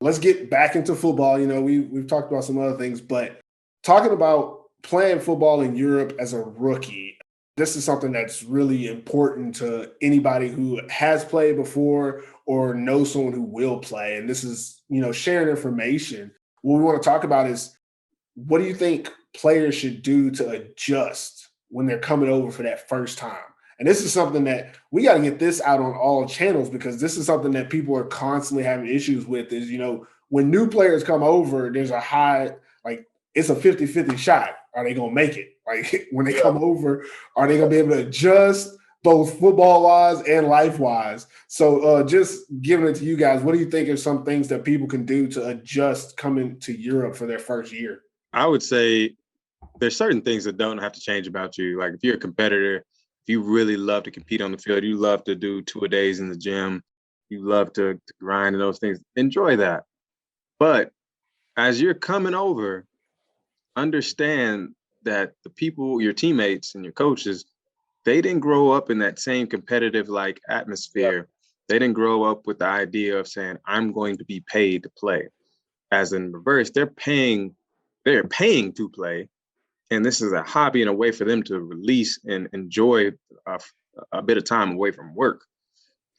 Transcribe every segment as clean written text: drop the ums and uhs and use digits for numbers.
Let's get back into football. We've talked about some other things, but talking about playing football in Europe as a rookie, this is something that's really important to anybody who has played before or knows someone who will play. And this is, sharing information. What we want to talk about is, what do you think players should do to adjust when they're coming over for that first time? And this is something that we got to get this out on all channels, because this is something that people are constantly having issues with is, when new players come over, there's a high, like it's a 50-50 shot. Are they going to make it? Like when they come over, are they going to be able to adjust both football wise and life wise? So just giving it to you guys, what do you think are some things that people can do to adjust coming to Europe for their first year? I would say there's certain things that don't have to change about you. Like if you're a competitor, if you really love to compete on the field, you love to do 2-a-days in the gym, you love to grind and those things, enjoy that. But as you're coming over, understand that the people, your teammates and your coaches, they didn't grow up in that same competitive like atmosphere. They didn't grow up with the idea of saying, I'm going to be paid to play. As in reverse, they're paying to play. And this is a hobby and a way for them to release and enjoy a bit of time away from work.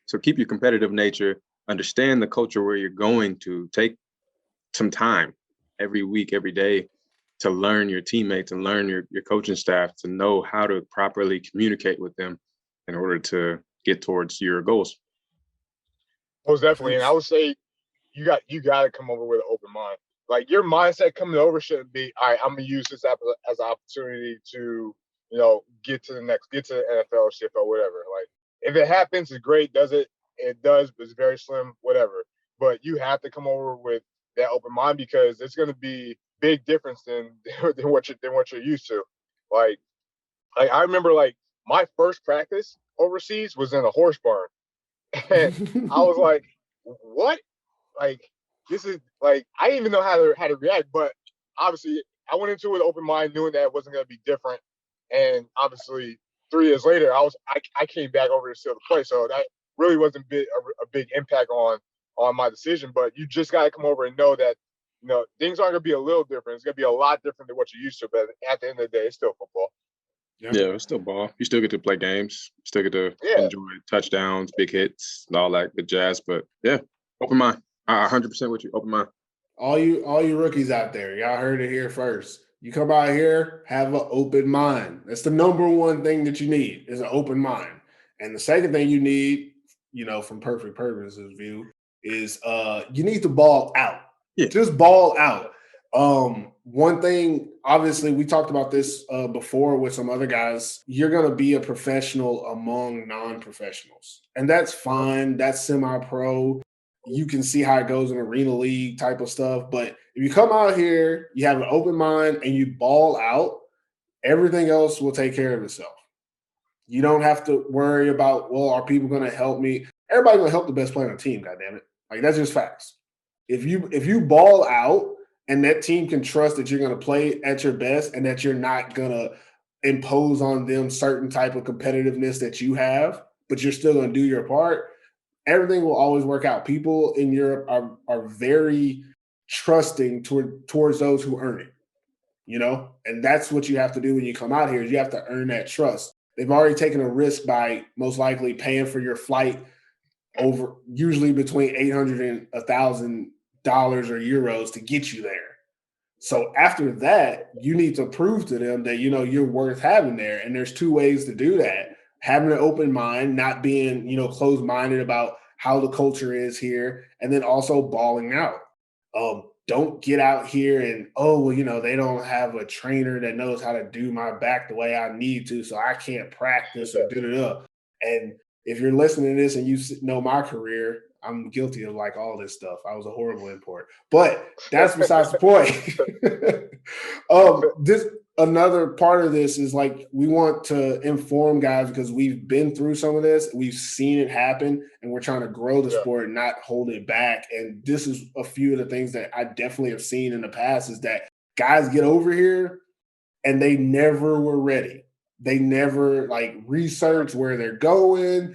So keep your competitive nature, understand the culture where you're going to, take some time every week, every day to learn your teammates and learn your coaching staff, to know how to properly communicate with them in order to get towards your goals. Most definitely. And I would say you got to come over with an open mind. Like your mindset coming over shouldn't be, all right, I'm gonna use this as an opportunity to, get to the NFL or CFL, whatever. Like if it happens, it's great. Does it? It does, but it's very slim, whatever. But you have to come over with that open mind, because it's gonna be big difference than what you're used to. Like I remember like my first practice overseas was in a horse barn. And I was like, what? Like, this is like, I didn't even know how to react, but obviously I went into it with an open mind, knowing that it wasn't going to be different. And obviously 3 years later, I came back over to still to play. So that really wasn't a big impact on my decision, but you just got to come over and know that, things aren't going to be a little different. It's going to be a lot different than what you're used to, but at the end of the day, it's still football. Yeah, it's still ball. You still get to play games. You still get to enjoy touchdowns, big hits, and all that good jazz. But yeah, open mind. 100% with you. Open mind. All you rookies out there, y'all heard it here first. You come out here, have an open mind. That's the number one thing that you need, is an open mind. And the second thing you need, from Perfect Purposes view, is you need to ball out. Yeah. Just ball out. One thing, obviously, we talked about this before with some other guys. You're going to be a professional among non-professionals, and that's fine. That's semi-pro. You can see how it goes in arena league type of stuff. But if you come out here, you have an open mind, and you ball out, everything else will take care of itself. You don't have to worry about, well, are people going to help me? Everybody's going to help the best player on the team, goddammit. Like, that's just facts. If you ball out, and that team can trust that you're going to play at your best and that you're not going to impose on them certain type of competitiveness that you have, but you're still going to do your part, everything will always work out. People in Europe are very trusting towards those who earn it, and that's what you have to do when you come out here. Is you have to earn that trust. They've already taken a risk by most likely paying for your flight over usually between $800 and $1,000 or euros to get you there. So after that, you need to prove to them that, you're worth having there. And there's 2 ways to do that. Having an open mind, not being, closed-minded about how the culture is here, and then also balling out. Don't get out here and, they don't have a trainer that knows how to do my back the way I need to, so I can't practice or da-da-da. And if you're listening to this and you know my career, I'm guilty of like all this stuff. I was a horrible import, but that's besides the point. This another part of this is like, we want to inform guys because we've been through some of this. We've seen it happen, and we're trying to grow the sport and not hold it back. And this is a few of the things that I definitely have seen in the past, is that guys get over here and they never were ready. They never research where they're going,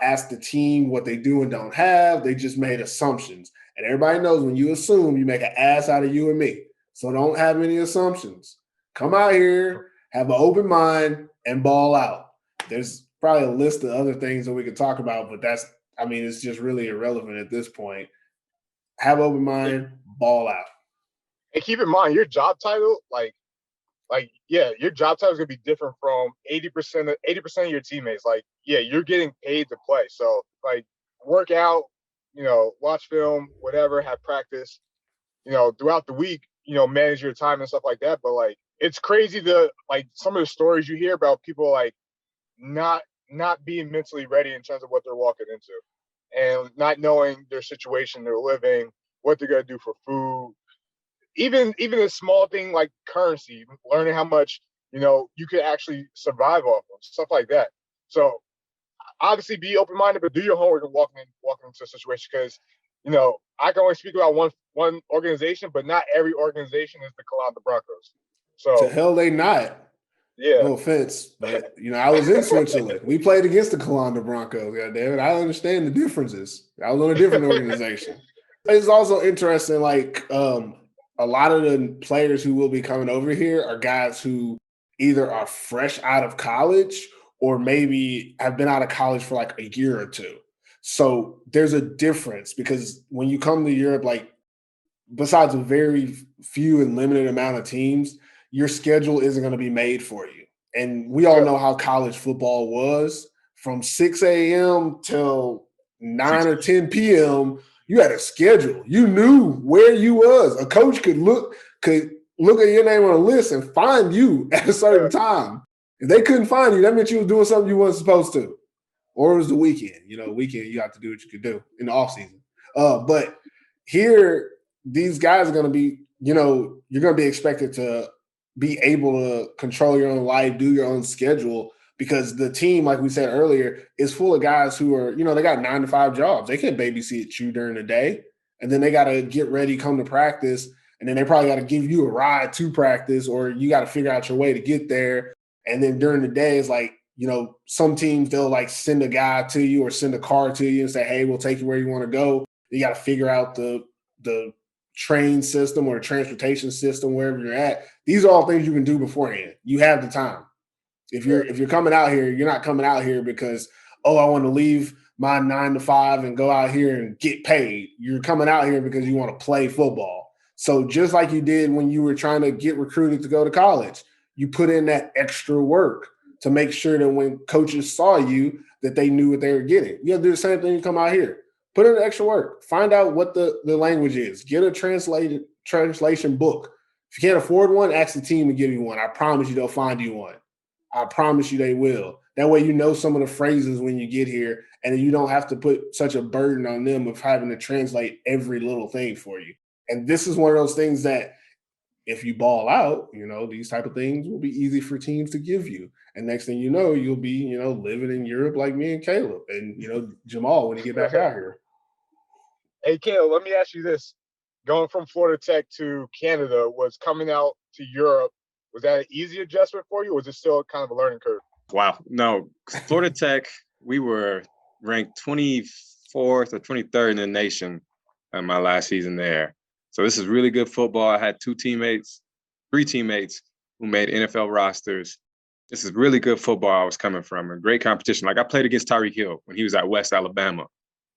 ask the team what they do and don't have. They just made assumptions. And everybody knows when you assume, you make an ass out of you and me. So don't have any assumptions. Come out here, have an open mind, and ball out. There's probably a list of other things that we could talk about, but it's just really irrelevant at this point. Have open mind, ball out. And keep in mind, your job title, yeah, your job title is gonna be different from 80% of your teammates. Like, yeah, you're getting paid to play. So like, work out, watch film, whatever, have practice, throughout the week, manage your time and stuff like that. But like, it's crazy some of the stories you hear about people like not being mentally ready in terms of what they're walking into, and not knowing their situation, they're living, what they're gonna do for food, even a small thing like currency, learning how much you could actually survive off of, stuff like that. So obviously be open minded, but do your homework and walking into a situation, because I can only speak about one organization, but not every organization is the Kaleb Broncos. To So hell they not. yeah, No offense, but I was in Switzerland. We played against the Kalanda Broncos. God damn it, I understand the differences. I was on a different organization. It's also interesting, a lot of the players who will be coming over here are guys who either are fresh out of college or maybe have been out of college for like a year or two. So there's a difference, because when you come to Europe, like, besides a very few and limited amount of teams, your schedule isn't going to be made for you. And we all know how college football was from 6 a.m. till 9 or 10 p.m. You had a schedule. You knew where you was. A coach could look at your name on a list and find you at a certain time. If they couldn't find you, that meant you was doing something you wasn't supposed to. Or it was the weekend. Weekend you have to do what you could do in the off season. But here, these guys are going to be, you're going to be expected to be able to control your own life, do your own schedule, because the team, like we said earlier, is full of guys who are, they got 9 to 5 jobs. They can't babysit you during the day. And then they got to get ready, come to practice. And then they probably got to give you a ride to practice, or you got to figure out your way to get there. And then during the day, it's like, some teams, they'll like send a guy to you or send a car to you and say, hey, we'll take you where you want to go. You got to figure out the train system or transportation system wherever you're at. These are all things you can do beforehand. You have the time. If you're coming out here, you're not coming out here because, I want to leave my 9 to 5 and go out here and get paid. You're coming out here because you want to play football. So just like you did when you were trying to get recruited to go to college, you put in that extra work to make sure that when coaches saw you, that they knew what they were getting. You have to do the same thing you come out here. Put in the extra work. Find out what the language is. Get a translation book. If you can't afford one, ask the team to give you one. I promise you they'll find you one. I promise you they will. That way you know some of the phrases when you get here, and you don't have to put such a burden on them of having to translate every little thing for you. And this is one of those things that if you ball out, these type of things will be easy for teams to give you. And next thing you know, you'll be, living in Europe like me and Kaleb and, Jamal when you get back out here. Hey, Kaleb, let me ask you this. Going from Florida Tech to Canada, was coming out to Europe, was that an easy adjustment for you, or was it still kind of a learning curve? Wow. No, Florida Tech, we were ranked 24th or 23rd in the nation in my last season there. So this is really good football. I had 3 teammates who made NFL rosters. This is really good football I was coming from, a great competition. Like, I played against Tyreek Hill when he was at West Alabama.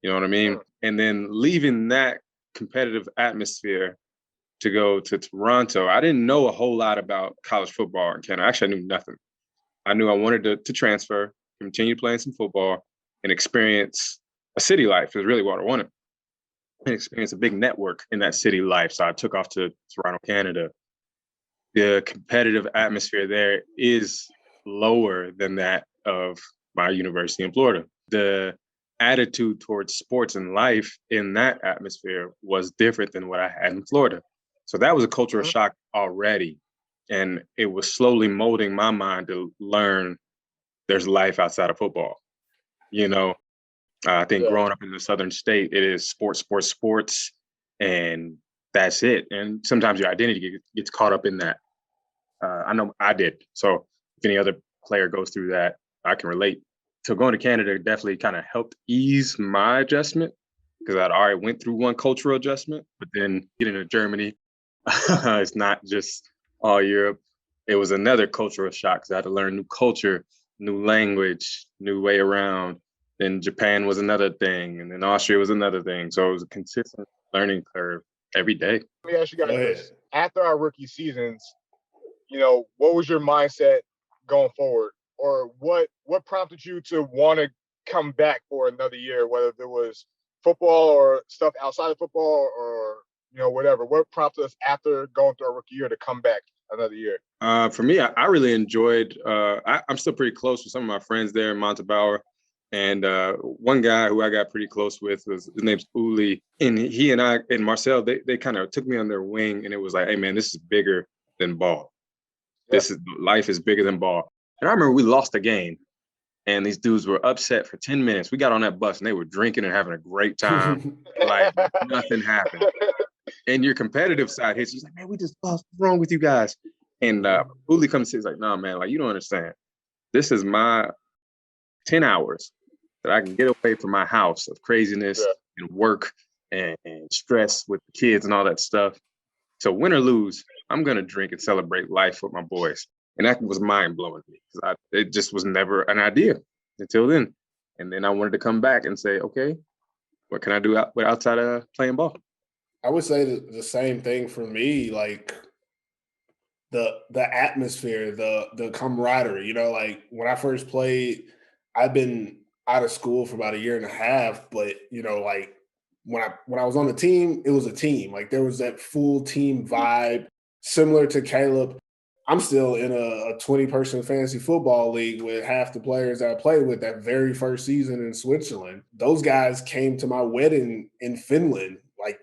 You know what I mean? And then leaving that competitive atmosphere to go to Toronto, I didn't know a whole lot about college football in Canada. Actually, I knew nothing. I knew I wanted to transfer, continue playing some football, and experience a city life is really what I wanted. And experience a big network in that city life. So I took off to Toronto, Canada. The competitive atmosphere there is lower than that of my university in Florida. The attitude towards sports and life in that atmosphere was different than what I had in Florida. So that was a cultural shock already. And it was slowly molding my mind to learn there's life outside of football. I think growing up in the southern state, it is sports, and that's it. And sometimes your identity gets caught up in that. I know I did. So if any other player goes through that, I can relate. So going to Canada definitely kind of helped ease my adjustment. because I'd already went through one cultural adjustment, but then getting to Germany, it's not just all Europe. It was another cultural shock because I had to learn new culture, new language, new way around. Then Japan was another thing, and then Austria was another thing. So it was a consistent learning curve every day. Let me ask you guys this. After our rookie seasons, what was your mindset going forward? Or what prompted you to want to come back for another year, whether it was football or stuff outside of football or, whatever? What prompted us after going through our rookie year to come back another year? For me, I really enjoyed I'm still pretty close with some of my friends there in Montabaur. And one guy who I got pretty close with his name's Uli. And he and I and Marcel, they kind of took me on their wing, and it was like, hey man, this is bigger than ball. Yeah. Life is bigger than ball. And I remember we lost a game, and these dudes were upset for 10 minutes. We got on that bus and they were drinking and having a great time. Like nothing happened. And your competitive side hits, he's like, man, we just lost. What's wrong with you guys? And Uli comes and says, like, no, man, like you don't understand. This is my 10 hours that I can get away from my house of craziness and work and stress with the kids and all that stuff. So win or lose, I'm going to drink and celebrate life with my boys. And that was mind-blowing to me because it just was never an idea until then. And then I wanted to come back and say, okay, what can I do outside of playing ball? I would say the same thing for me, like the atmosphere, the camaraderie. Like when I first played, I've been out of school for about a year and a half, but like when I was on the team, it was a team. Like there was that full team vibe, similar to Kaleb. I'm still in a 20-person fantasy football league with half the players that I played with that very first season in Switzerland. Those guys came to my wedding in Finland, like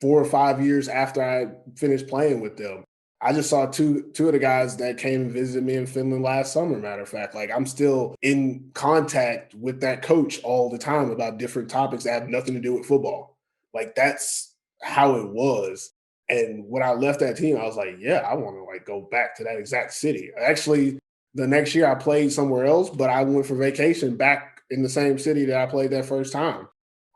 4 or 5 years after I finished playing with them. I just saw two of the guys that came and visited me in Finland last summer, matter of fact. Like I'm still in contact with that coach all the time about different topics that have nothing to do with football. Like that's how it was. And when I left that team, I was like, yeah, I want to like go back to that exact city. Actually, the next year I played somewhere else, but I went for vacation back in the same city that I played that first time.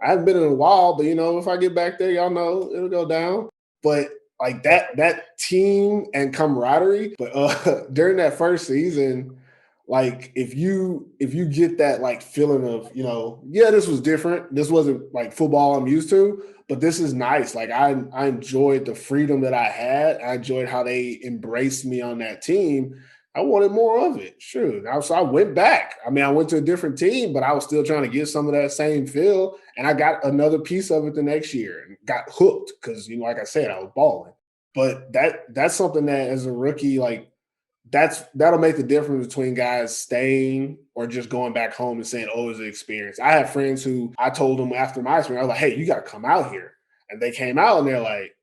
I haven't been in a while, but if I get back there, y'all know it'll go down. But like that team and camaraderie. But during that first season, like if you get that like feeling of, yeah, this was different. This wasn't like football I'm used to, but this is nice. Like I enjoyed the freedom that I had. I enjoyed how they embraced me on that team. I wanted more of it. Sure. So I went back. I mean, I went to a different team, but I was still trying to get some of that same feel. And I got another piece of it the next year and got hooked because, like I said, I was balling. But that's something that as a rookie, like that'll make the difference between guys staying or just going back home and saying, oh, it's an experience. I have friends who I told them after my experience, I was like, hey, you got to come out here. And they came out and they're like,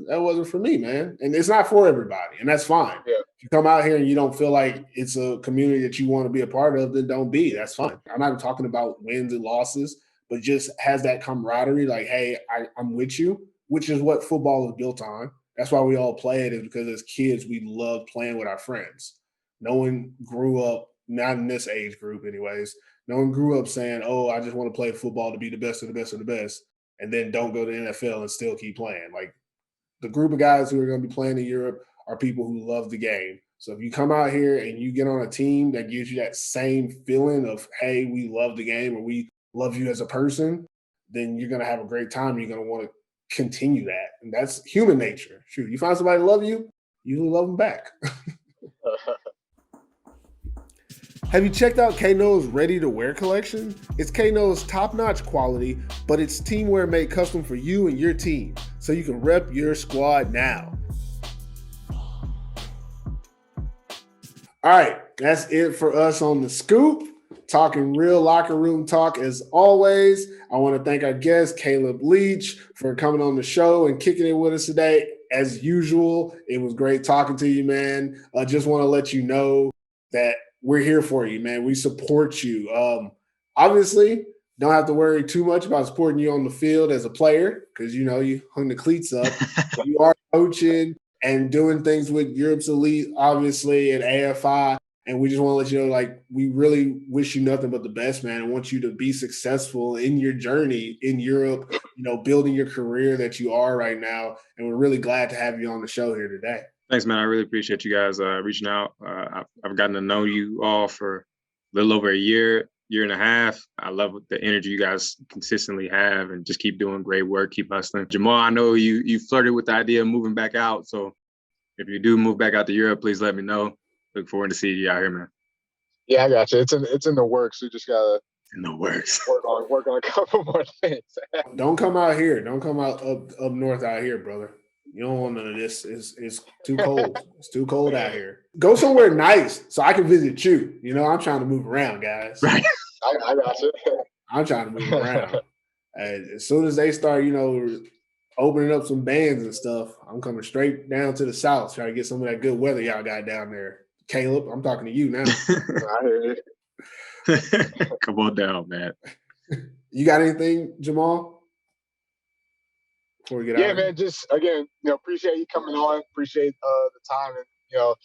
that wasn't for me, man. And it's not for everybody. And that's fine. Yeah. If you come out here and you don't feel like it's a community that you want to be a part of, then don't be. That's fine. I'm not even talking about wins and losses, but just has that camaraderie like, hey, I'm with you, which is what football is built on. That's why we all play it, is because as kids, we love playing with our friends. No one grew up, not in this age group anyways, no one grew up saying, oh, I just want to play football to be the best of the best of the best, and then don't go to the NFL and still keep playing. Like the group of guys who are going to be playing in Europe are people who love the game. So if you come out here and you get on a team that gives you that same feeling of, hey, we love the game or we love you as a person, then you're going to have a great time. You're going to want to continue that. And that's human nature. Shoot, you find somebody to love you, you love them back. Have you checked out K Noah's ready-to-wear collection? It's K Noah's top-notch quality, but it's teamwear made custom for you and your team, so you can rep your squad now. All right, that's it for us on The Scoop. Talking real locker room talk as always. I want to thank our guest, Kaleb Leach, for coming on the show and kicking it with us today. As usual, it was great talking to you, man. I just want to let you know that we're here for you, man. We support you. Obviously, don't have to worry too much about supporting you on the field as a player because, you hung the cleats up. You are coaching and doing things with Europe's elite, obviously, at AFI. And we just want to let you know, like, we really wish you nothing but the best, man, and want you to be successful in your journey in Europe, building your career that you are right now. And we're really glad to have you on the show here today. Thanks, man. I really appreciate you guys reaching out. I've gotten to know you all for a little over a year and a half. I love the energy you guys consistently have, and just keep doing great work, keep hustling. Jamal, I know you flirted with the idea of moving back out. So if you do move back out to Europe, please let me know. Look forward to seeing you out here, man. Yeah, I got you. It's in the works. We just gotta in the works. Work on a couple more things. Don't come out here. Don't come out up north out here, brother. You don't want none of this. It's too cold. It's too cold out here. Go somewhere nice so I can visit you. I'm trying to move around, guys. Right. I got you. I'm trying to move around. And as soon as they start, opening up some bands and stuff, I'm coming straight down to the south, trying to get some of that good weather y'all got down there. Kaleb, I'm talking to you now. I hear you. Come on down, man. You got anything, Jamal? Before we get out? Yeah, man. Just again, appreciate you coming on. Appreciate the time and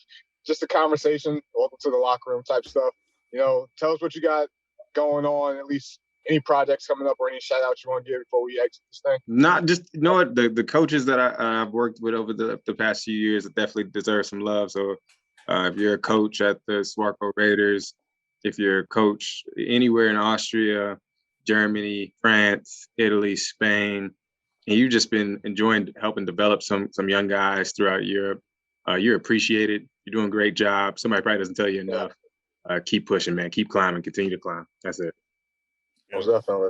just the conversation. Welcome to the locker room type stuff. Tell us what you got going on. At least any projects coming up or any shout outs you want to give before we exit this thing. Not just what the coaches that I've worked with over the past few years definitely deserve some love. So if you're a coach at the Swarco Raiders, if you're a coach anywhere in Austria, Germany, France, Italy, Spain, and you've just been enjoying helping develop some young guys throughout Europe, you're appreciated. You're doing a great job. Somebody probably doesn't tell you enough. Keep pushing, man. Keep climbing. Continue to climb. That's it. Most definitely.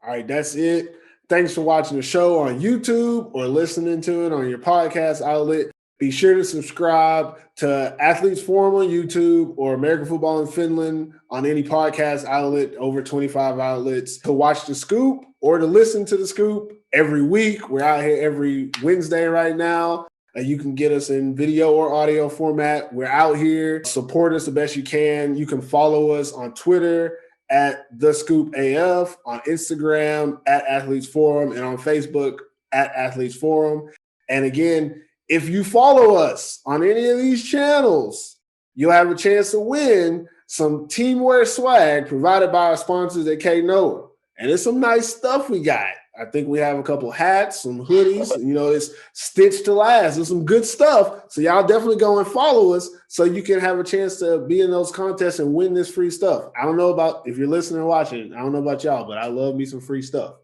All right, that's it. Thanks for watching the show on YouTube or listening to it on your podcast outlet. Be sure to subscribe to Athletes Forum on YouTube or American Football in Finland on any podcast outlet, over 25 outlets, to watch The Scoop or to listen to The Scoop every week. We're out here every Wednesday right now. You can get us in video or audio format. We're out here. Support us the best you can. You can follow us on Twitter at The Scoop AF, on Instagram at Athletes Forum, and on Facebook at Athletes Forum. And again, if you follow us on any of these channels, you'll have a chance to win some teamwear swag provided by our sponsors at K Noah. And it's some nice stuff we got. I think we have a couple hats, some hoodies, it's stitched to last. There's some good stuff. So y'all definitely go and follow us so you can have a chance to be in those contests and win this free stuff. I don't know about if you're listening or watching, I don't know about y'all, but I love me some free stuff.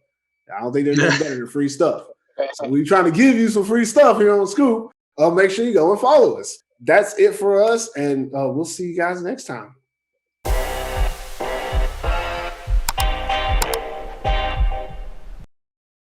I don't think there's nothing better than free stuff. So we're trying to give you some free stuff here on Scoop. Make sure you go and follow us. That's it for us, and we'll see you guys next time.